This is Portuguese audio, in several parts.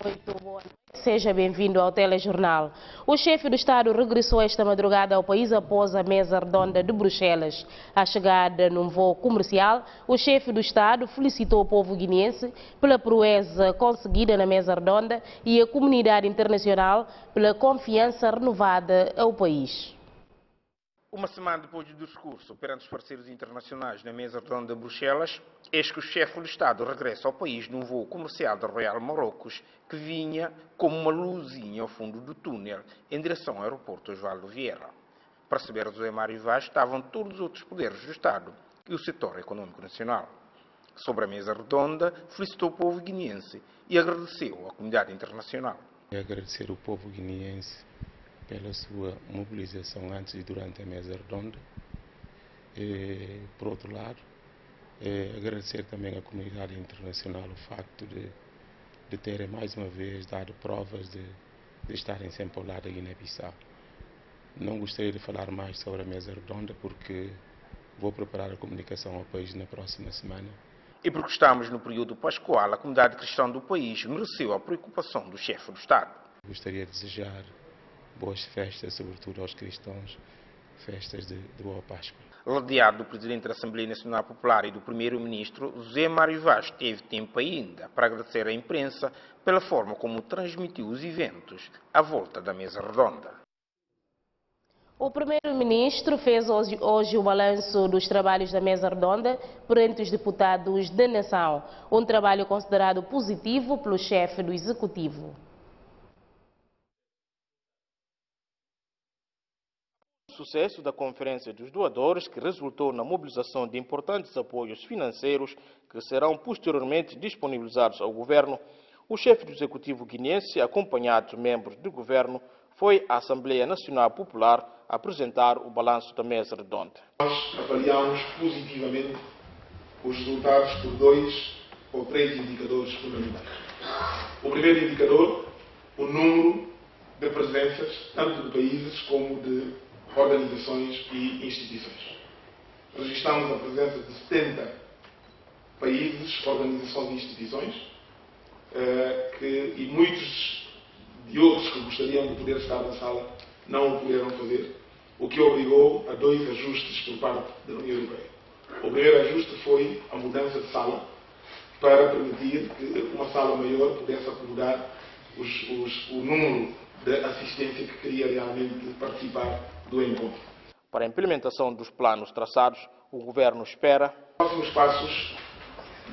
Muito boa noite. Seja bem-vindo ao Telejornal. O chefe do Estado regressou esta madrugada ao país após a mesa redonda de Bruxelas. À chegada num voo comercial, o chefe do Estado felicitou o povo guineense pela proeza conseguida na mesa redonda e a comunidade internacional pela confiança renovada ao país. Uma semana depois do discurso perante os parceiros internacionais na mesa redonda de Bruxelas, eis que o chefe do Estado regressa ao país num voo comercial da Royal Marrocos, que vinha como uma luzinha ao fundo do túnel em direção ao aeroporto Osvaldo Vieira. Para receber José Mário Vaz estavam todos os outros poderes do Estado e o setor econômico nacional. Sobre a mesa redonda, felicitou o povo guineense e agradeceu à comunidade internacional. Agradecer o povo guineense pela sua mobilização antes e durante a mesa redonda. Por outro lado, agradecer também à comunidade internacional o facto de terem mais uma vez dado provas de estarem sempre ao lado da Guiné-Bissau. Não gostaria de falar mais sobre a mesa redonda porque vou preparar a comunicação ao país na próxima semana. E porque estamos no período pascual, a comunidade cristã do país mereceu a preocupação do chefe do Estado. Gostaria de desejar boas festas, sobretudo aos cristãos, festas de Boa Páscoa. Rodeado do Presidente da Assembleia Nacional Popular e do Primeiro-Ministro, José Mário Vaz teve tempo ainda para agradecer à imprensa pela forma como transmitiu os eventos à volta da mesa redonda. O Primeiro-Ministro fez hoje o balanço dos trabalhos da mesa redonda perante os deputados da nação, um trabalho considerado positivo pelo chefe do Executivo. O sucesso da Conferência dos Doadores, que resultou na mobilização de importantes apoios financeiros que serão posteriormente disponibilizados ao Governo, o chefe do Executivo guineense, acompanhado de membros do Governo, foi à Assembleia Nacional Popular apresentar o balanço da mesa redonda. Nós avaliamos positivamente os resultados por 2 ou 3 indicadores fundamentais. O primeiro indicador, o número de presenças, tanto de países como de organizações e instituições. Registramos a presença de 70 países, organizações e instituições, e muitos de outros que gostariam de poder estar na sala não o puderam fazer, o que obrigou a 2 ajustes por parte da União Europeia. O primeiro ajuste foi a mudança de sala para permitir que uma sala maior pudesse acomodar o número de assistência que queria realmente participar do encontro. Para a implementação dos planos traçados, o Governo espera. Os próximos passos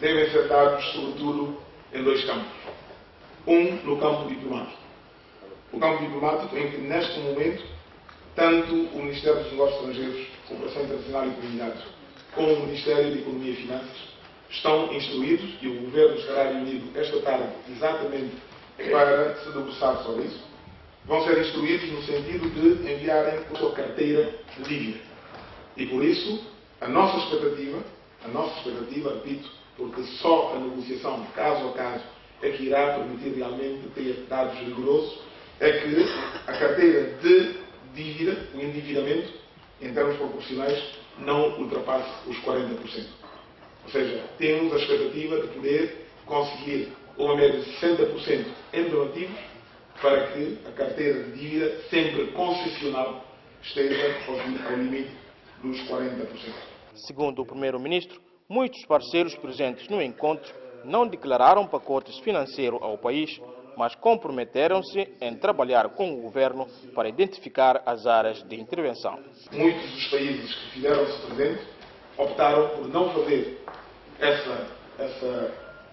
devem ser dados, sobretudo, em 2 campos. Um, no campo diplomático. O campo diplomático em que, neste momento, tanto o Ministério dos Negócios Estrangeiros, Cooperação Internacional e Comunidades, como o Ministério de Economia e Finanças, estão instruídos, e o Governo estará reunido esta tarde exatamente para se debruçar sobre isso, vão ser instruídos no sentido de enviarem a sua carteira de dívida. E por isso, a nossa expectativa, repito, porque só a negociação, caso a caso, é que irá permitir realmente ter dados rigorosos, é que a carteira de dívida, o endividamento, em termos proporcionais, não ultrapasse os 40%. Ou seja, temos a expectativa de poder conseguir uma média de 60% em donativos, para que a carteira de dívida, sempre concessional, esteja ao limite dos 40%. Segundo o Primeiro-Ministro, muitos parceiros presentes no encontro não declararam pacotes financeiros ao país, mas comprometeram-se em trabalhar com o Governo para identificar as áreas de intervenção. Muitos dos países que fizeram-se presentes optaram por não fazer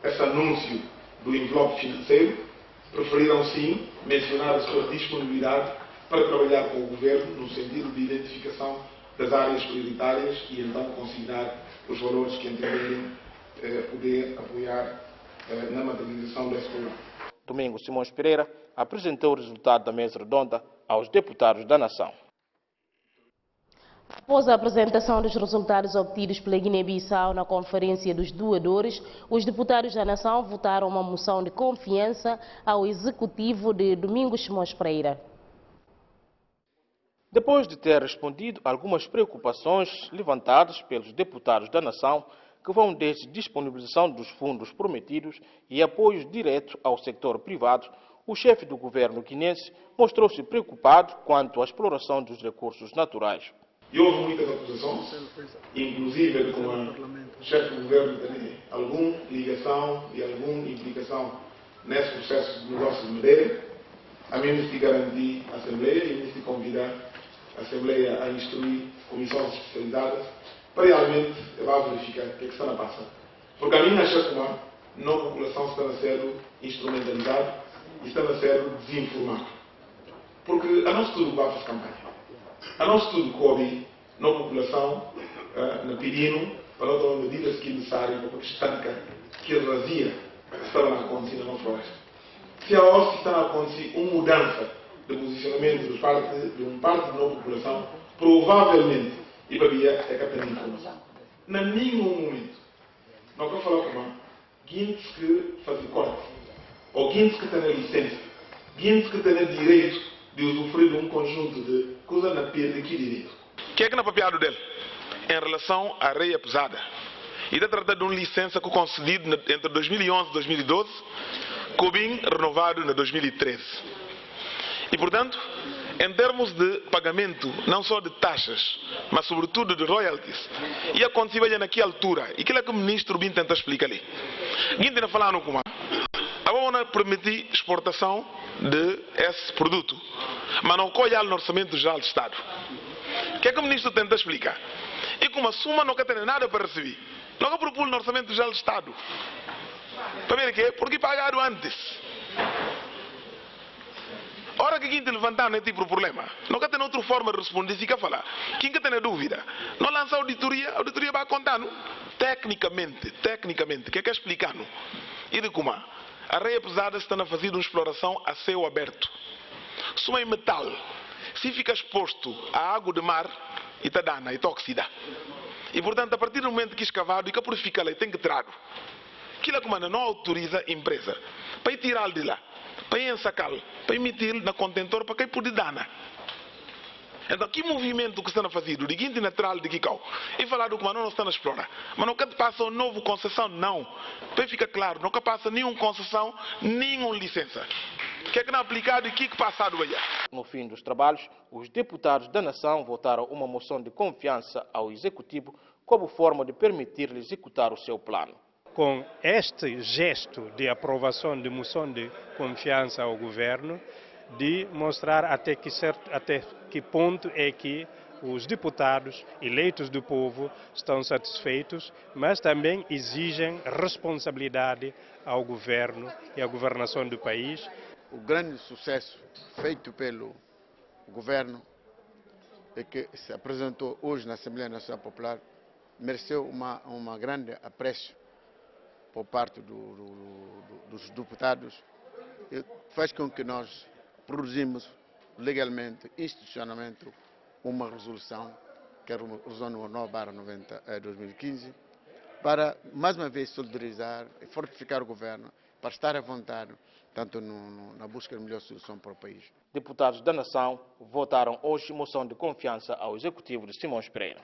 esse anúncio do envelope financeiro, preferiram sim mencionar a sua disponibilidade para trabalhar com o Governo no sentido de identificação das áreas prioritárias e então consignar os valores que entenderem poder apoiar na materialização desse programa. Domingos Simões Pereira apresentou o resultado da mesa redonda aos deputados da nação. Após a apresentação dos resultados obtidos pela Guiné-Bissau na Conferência dos Doadores, os deputados da nação votaram uma moção de confiança ao Executivo de Domingos Simões Pereira. Depois de ter respondido algumas preocupações levantadas pelos deputados da nação, que vão desde disponibilização dos fundos prometidos e apoios diretos ao setor privado. O chefe do governo guinense mostrou-se preocupado quanto à exploração dos recursos naturais. E houve muitas acusações, inclusive com a chefe do governo tem alguma ligação e alguma implicação nesse processo de negócio de madeira. A mim me garantir a Assembleia e me convidar a Assembleia a instruir comissões especializadas para realmente verificar o que está a passar. Porque a mim acha que a população está a ser instrumentalizada e está a ser desinformada. Porque a nós tudo vai fazer campanha. A nós tudo cobre na população, na pedindo para tomar medidas que necessárias para estancar que razia está a acontecer na floresta. Se a hora está a acontecer uma mudança de posicionamento de parte da nossa população, provavelmente, e para via é que tem informação. Em nenhum momento, não quero falar com a guintes que fazem corte, ou guintes que têm licença, guintes que têm direito de usufruir de um conjunto de coisas na perda que direito. O que é que na papiado dele? Em relação à areia pesada. E está tratando de uma licença que concedido entre 2011 e 2012, que bem renovado em 2013. E, portanto, em termos de pagamento, não só de taxas, mas sobretudo de royalties, e aconteceu naquela altura, e aquilo é que o ministro Bin tenta explicar ali. Guinda não falaram com a não permitir exportação de esse produto, mas não colhe no orçamento geral do Estado. O que é que o ministro tenta explicar? E como a suma não quer ter nada para receber, não quer propor no orçamento geral do Estado. Para ver o quê? Porque pagaram antes. Ora que quem te levantar não é tipo problema. Não quer ter outra forma de responder, fica a falar. Quem quer ter dúvida? Não lança a auditoria vai contar, não? Tecnicamente, o que é explicar, não? E de como? A areia pesada está a fazer uma exploração a céu aberto. Se é metal, se fica exposto à água de mar, e está dana, e está oxida. E portanto, a partir do momento que é escavado e que purifica lá, tem que tirar. Aquilo que não autoriza a empresa para ir tirá-lo de lá, para ir ensacá-lo, para emitir na contentor para quem pode dana. Então, que movimento que está a fazer de guinte natural de Kikau? E falar do que não está a explorar. Mas não quer passa uma nova concessão, não. Para ficar claro, não quer passa nenhuma concessão, nenhuma licença. O que é que não é aplicado e o que é que passado aí? No fim dos trabalhos, os deputados da nação votaram uma moção de confiança ao Executivo como forma de permitir-lhe executar o seu plano. Com este gesto de aprovação de moção de confiança ao governo, de mostrar até que ponto é que os deputados eleitos do povo estão satisfeitos, mas também exigem responsabilidade ao governo e à governação do país. O grande sucesso feito pelo governo e que se apresentou hoje na Assembleia Nacional Popular mereceu uma grande apreço por parte dos deputados e faz com que nós produzimos legalmente, institucionalmente, uma resolução, que é a resolução 9/2015, para mais uma vez solidarizar e fortificar o governo, para estar à vontade, tanto na busca de melhor solução para o país. Deputados da nação votaram hoje moção de confiança ao Executivo de Simões Pereira.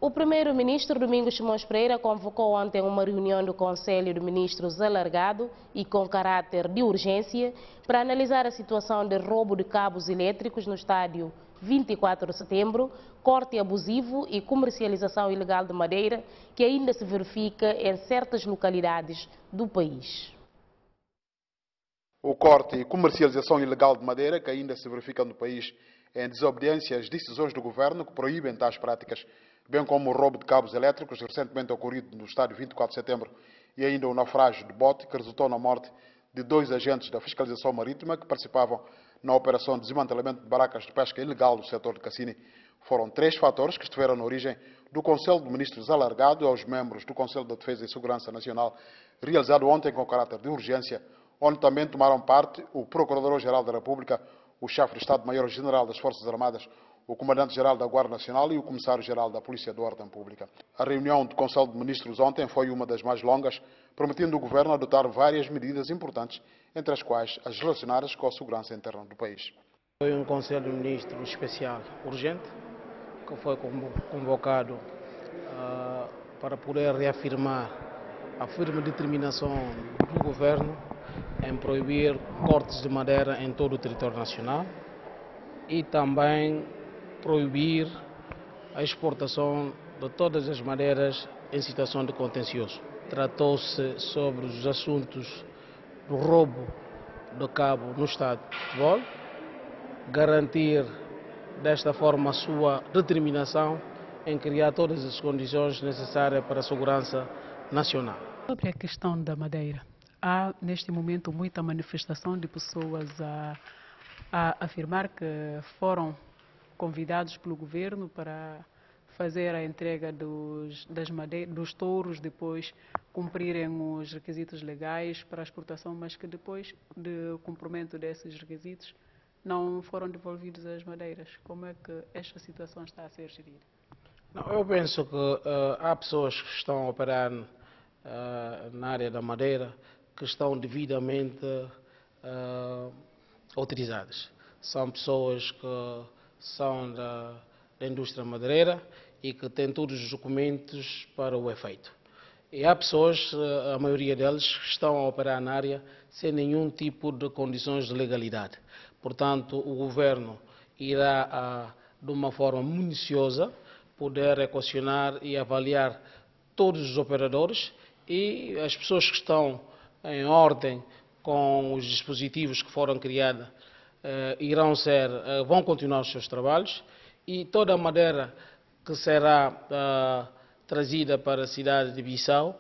O primeiro-ministro Domingos Simões Pereira convocou ontem uma reunião do Conselho de Ministros alargado e com caráter de urgência para analisar a situação de roubo de cabos elétricos no estádio 24 de setembro, corte abusivo e comercialização ilegal de madeira que ainda se verifica em certas localidades do país. O corte e comercialização ilegal de madeira que ainda se verifica no país em desobediência às decisões do governo que proíbem tais práticas, bem como o roubo de cabos elétricos recentemente ocorrido no estádio 24 de setembro e ainda o naufrágio de bote que resultou na morte de 2 agentes da fiscalização marítima que participavam na operação de desmantelamento de barracas de pesca ilegal do setor de Cassini. Foram 3 fatores que estiveram na origem do Conselho de Ministros alargado aos membros do Conselho de Defesa e Segurança Nacional, realizado ontem com caráter de urgência, onde também tomaram parte o Procurador-Geral da República, o Chefe de Estado-Maior-General das Forças Armadas, o Comandante-Geral da Guarda Nacional e o Comissário-Geral da Polícia de Ordem Pública. A reunião do Conselho de Ministros ontem foi uma das mais longas, permitindo ao Governo adotar várias medidas importantes, entre as quais as relacionadas com a segurança interna do país. Foi um Conselho de Ministros especial urgente, que foi convocado para poder reafirmar a firme determinação do governo em proibir cortes de madeira em todo o território nacional e também proibir a exportação de todas as madeiras em situação de contencioso. Tratou-se sobre os assuntos do roubo de cabo no estado de futebol, garantir desta forma a sua determinação em criar todas as condições necessárias para a segurança nacional. Sobre a questão da madeira, há neste momento muita manifestação de pessoas a afirmar que foram convidados pelo governo para fazer a entrega dos touros, depois cumprirem os requisitos legais para a exportação, mas que depois do cumprimento desses requisitos não foram devolvidas as madeiras. Como é que esta situação está a ser gerida? Não, eu penso que há pessoas que estão a operar na área da madeira que estão devidamente autorizadas. São pessoas que são da indústria madeireira e que têm todos os documentos para o efeito. E há pessoas, a maioria deles, que estão a operar na área sem nenhum tipo de condições de legalidade. Portanto, o governo irá, de uma forma minuciosa, poder equacionar e avaliar todos os operadores e as pessoas que estão em ordem com os dispositivos que foram criados vão continuar os seus trabalhos e toda a madeira que será trazida para a cidade de Bissau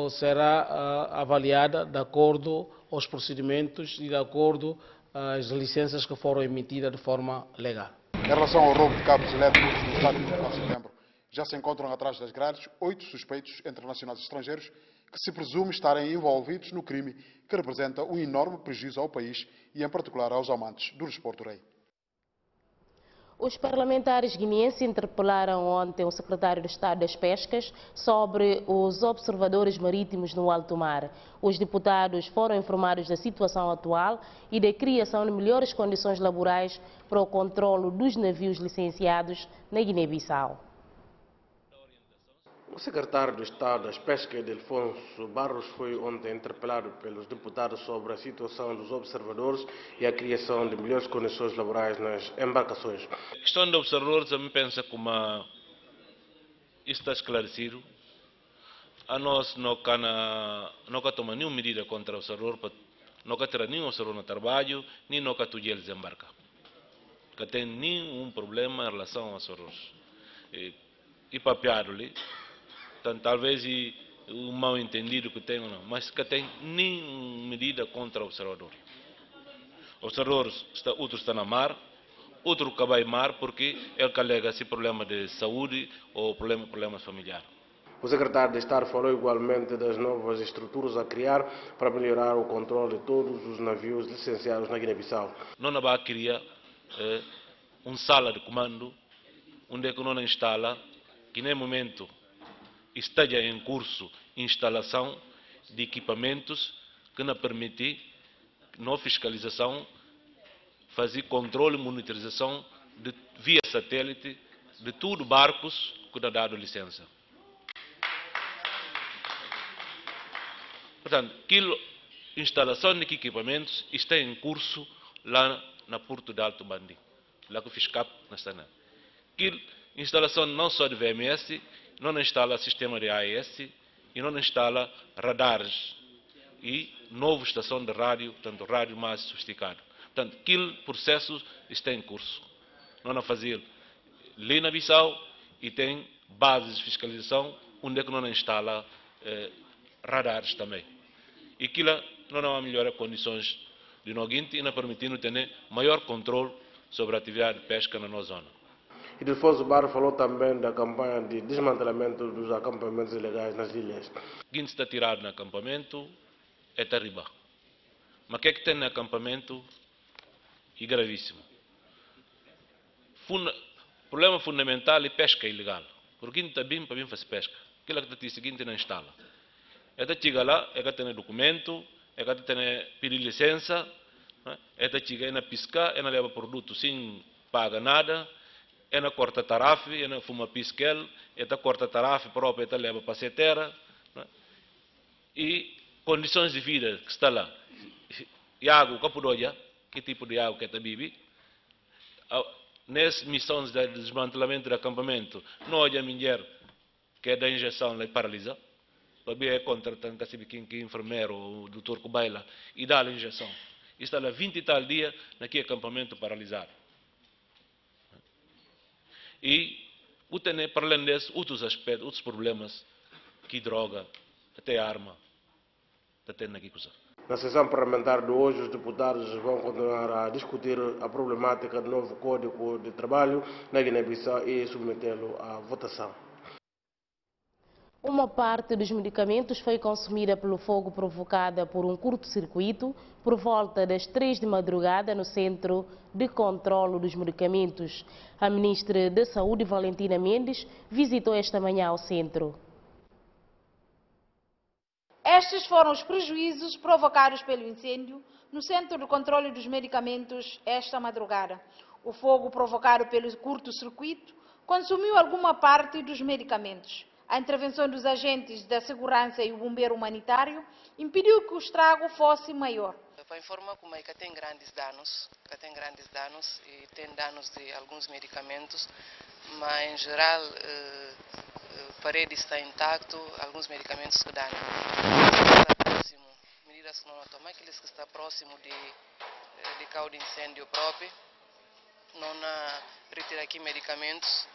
será avaliada de acordo aos procedimentos e de acordo às licenças que foram emitidas de forma legal. Em relação ao roubo de cabos elétricos no estádio de 4 de setembro, já se encontram atrás das grades 8 suspeitos internacionais e estrangeiros que se presume estarem envolvidos no crime que representa um enorme prejuízo ao país e, em particular, aos amantes do desporto rei. Os parlamentares guineenses interpelaram ontem o secretário de Estado das Pescas sobre os observadores marítimos no alto mar. Os deputados foram informados da situação atual e da criação de melhores condições laborais para o controlo dos navios licenciados na Guiné-Bissau. O secretário de Estado das Pescas, Delfonso Barros, foi ontem interpelado pelos deputados sobre a situação dos observadores e a criação de melhores condições laborais nas embarcações. A questão de observadores, eu me penso que isso está esclarecido. A nós não toma nenhuma medida contra o observador, não terá nenhum observador no trabalho, nem não tudo eles embarcar. Não tem nenhum problema em relação aos observadores. E papeado-lhe. Portanto, talvez o mal entendido que tem ou não, mas que tem nenhuma medida contra o observador. O observador, outro está na mar, outro que vai mar porque ele alega esse problema de saúde ou problemas familiares. O secretário de Estado falou igualmente das novas estruturas a criar para melhorar o controle de todos os navios licenciados na Guiné-Bissau. Não vai criar uma sala de comando onde é que não instala, que nem momento está já em curso instalação de equipamentos que nos permite, na fiscalização, fazer controle e monitorização via satélite de todos os barcos que dão dado licença. Portanto, a instalação de equipamentos está em curso lá na Porto de Alto Bandi, lá que o FISCAP não está. A instalação não só de VMS, não instala sistema de AES e não instala radares e nova estação de rádio, portanto, rádio mais sofisticado. Portanto, aquele processo está em curso. Não fazer lei na Bissau e tem bases de fiscalização onde é que não instala radares também. E aquilo não melhora condições de noguinte e não permitindo ter maior controle sobre a atividade de pesca na nossa zona. E Delfonso Barros falou também da campanha de desmantelamento dos acampamentos ilegais nas ilhas. Quem está tirado no acampamento é terrível. Mas o que é que tem no acampamento é gravíssimo. Problema fundamental é pesca ilegal. Porque quem está bem para vir fazer pesca. Aquilo que está seguinte não instala. É que chega lá, é que tem documento, é que tem pedir licença, é que chega, é na piscar, é na leva produto sem pagar nada. é na corta tarafe, é na fuma pisquel, é na corta tarafe própria, é leva para a terra, né? E condições de vida que está lá. E água, que tipo de água que está bibi? Nessas missões de desmantelamento do acampamento, não há mulher que é da injeção e paralisa. Para é contra que enfermeiro ou doutor que baila e dá a injeção. Está lá 20 e tal dias naquele acampamento paralisado. E para além disso, outros aspectos, outros problemas, que droga, até arma, até naquela coisa. Na sessão parlamentar de hoje, os deputados vão continuar a discutir a problemática do novo Código de Trabalho na Guiné-Bissau e submetê-lo à votação. Uma parte dos medicamentos foi consumida pelo fogo provocado por um curto-circuito por volta das 3 de madrugada no Centro de Controlo dos Medicamentos. A ministra da Saúde, Valentina Mendes, visitou esta manhã ao centro. Estes foram os prejuízos provocados pelo incêndio no Centro de Controlo dos Medicamentos esta madrugada. O fogo provocado pelo curto-circuito consumiu alguma parte dos medicamentos. A intervenção dos agentes da segurança e o bombeiro humanitário impediu que o estrago fosse maior. Para informar como é que tem grandes danos e tem danos de alguns medicamentos, mas em geral a parede está intacto, alguns medicamentos que danam. Medidas que não tomar, aqueles que estão próximo de causa de incêndio próprio, não retirar aqui medicamentos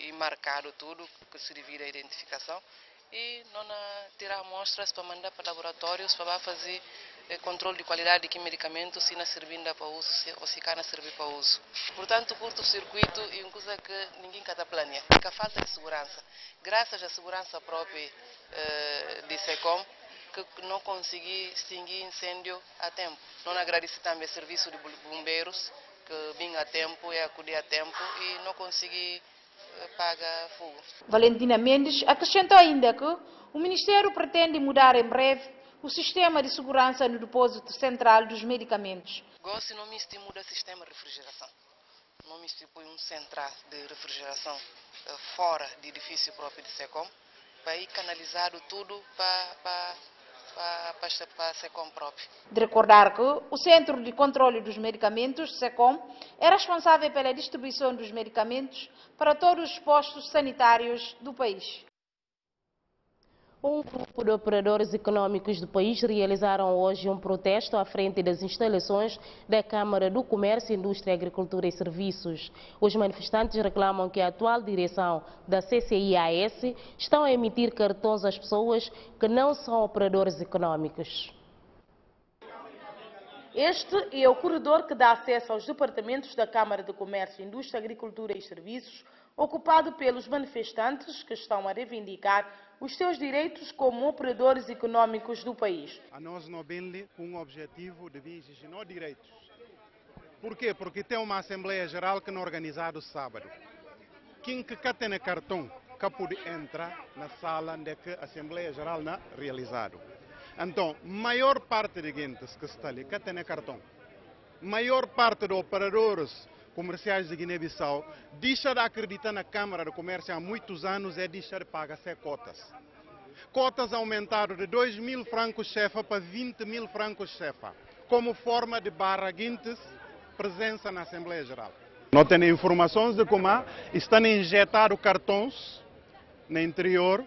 e marcado tudo que se devido à identificação e não tirar amostras para mandar para laboratórios para fazer controle de qualidade de que medicamento se não servindo para uso ou se não servir para uso. Portanto, curto-circuito é uma coisa que ninguém planeia, porque a falta de segurança. Graças à segurança própria de SECOM, que não consegui extinguir incêndio a tempo. Não agradeço também o serviço de bombeiros, que vim a tempo e acudir a tempo e não consegui pagar fogo. Valentina Mendes acrescentou ainda que o Ministério pretende mudar em breve o sistema de segurança no depósito central dos medicamentos. Gosto não me muda o sistema de refrigeração. Não me põe um central de refrigeração fora do edifício próprio de SECOM, para ir canalizado tudo para a SECOM próprio. De recordar que o Centro de Controle dos Medicamentos, SECOM, é responsável pela distribuição dos medicamentos para todos os postos sanitários do país. Um grupo de operadores econômicos do país realizaram hoje um protesto à frente das instalações da Câmara do Comércio, Indústria, Agricultura e Serviços. Os manifestantes reclamam que a atual direção da CCIAS estão a emitir cartões às pessoas que não são operadores econômicos. Este é o corredor que dá acesso aos departamentos da Câmara de Comércio, Indústria, Agricultura e Serviços, ocupado pelos manifestantes que estão a reivindicar os seus direitos como operadores econômicos do país. A nós não vem com o objetivo de exigir direitos. Por quê? Porque tem uma Assembleia Geral que não é organizada sábado. Quem que tem cartão que pode entrar na sala onde a Assembleia Geral não é realizada. Então, maior parte de gente que está ali que tem cartão, maior parte dos operadores comerciais de Guiné-Bissau deixa de acreditar na Câmara de Comércio há muitos anos e deixa de pagar cotas. Cotas aumentaram de 2.000 francos chefa para 20.000 francos chefa, como forma de barrar guintes presença na Assembleia Geral. Não tem informações de como estão injetando cartões no interior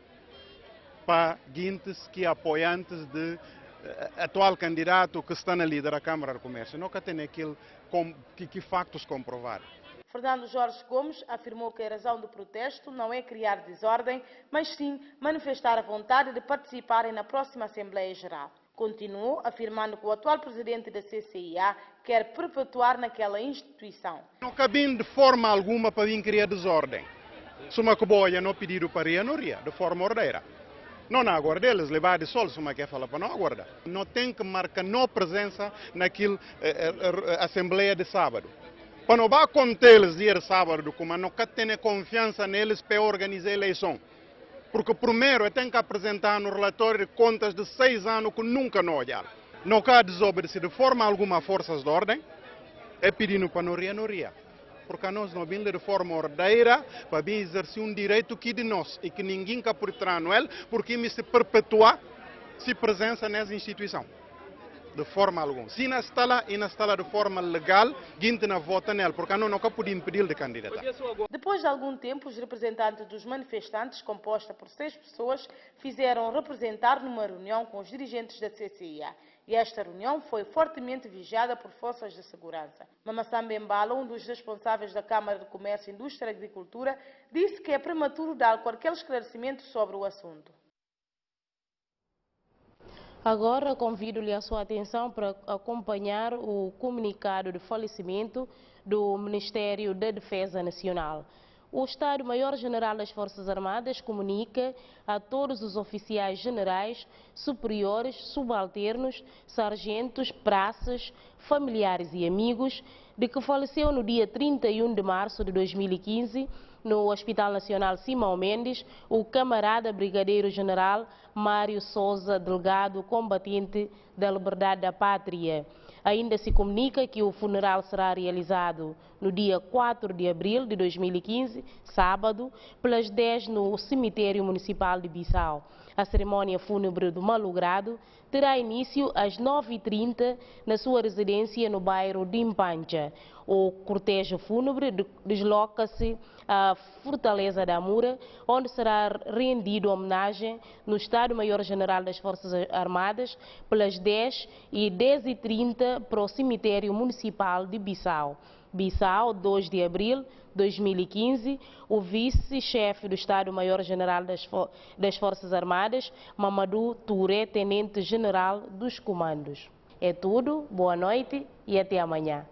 para guintes que apoiantes de atual candidato que está na líder da Câmara de Comércio. Nunca tem aquilo que factos comprovar. Fernando Jorge Gomes afirmou que a razão do protesto não é criar desordem, mas sim manifestar a vontade de participarem na próxima Assembleia Geral. Continuou afirmando que o atual presidente da CCIA quer perpetuar naquela instituição. Não cabe de forma alguma para vir criar desordem. Se uma coboia não pediu para ir, não ia, de forma ordeira. Não aguarda eles levar de sol, se uma quer falar para não aguardar. Não tem que marcar não presença naquela Assembleia de sábado. Para não vai contar eles dia sábado, como não tem confiança neles para organizar a eleição. Porque primeiro tem que apresentar no relatório de contas de 6 anos que nunca não olharam. Não quer desobedecer de forma alguma forças de ordem, é pedindo para não ria. porque nós não vimos de forma ordeira para bem exercer um direito que de nós e que ninguém quer por trás não é, porque me se perpetuar se presença nessa instituição. De forma alguma. Se não está lá de forma legal, gente não vota nela, porque não pode impedir de candidatar. Depois de algum tempo, os representantes dos manifestantes, composta por 6 pessoas, fizeram representar numa reunião com os dirigentes da CCIA. E esta reunião foi fortemente vigiada por forças de segurança. Mamassamba Embala, um dos responsáveis da Câmara de Comércio, Indústria e Agricultura, disse que é prematuro dar qualquer esclarecimento sobre o assunto. Agora convido-lhe a sua atenção para acompanhar o comunicado de falecimento do Ministério da Defesa Nacional. O Estado-Maior-General das Forças Armadas comunica a todos os oficiais generais, superiores, subalternos, sargentos, praças, familiares e amigos de que faleceu no dia 31 de março de 2015 no Hospital Nacional Simão Mendes, o camarada brigadeiro-general Mário Souza Delgado, combatente da liberdade da pátria. Ainda se comunica que o funeral será realizado no dia 4 de abril de 2015, sábado, pelas 10 no cemitério municipal de Bissau. A cerimônia fúnebre do malogrado terá início às 9h30 na sua residência no bairro de Impancha. O cortejo fúnebre desloca-se à Fortaleza da Amura, onde será rendido homenagem no Estado-Maior-General das Forças Armadas pelas 10 e 10h30 para o cemitério municipal de Bissau. Bissau, 2 de abril de 2015, o vice-chefe do Estado-Maior-General das Forças Armadas, Mamadou Touré, tenente-general dos comandos. É tudo, boa noite e até amanhã.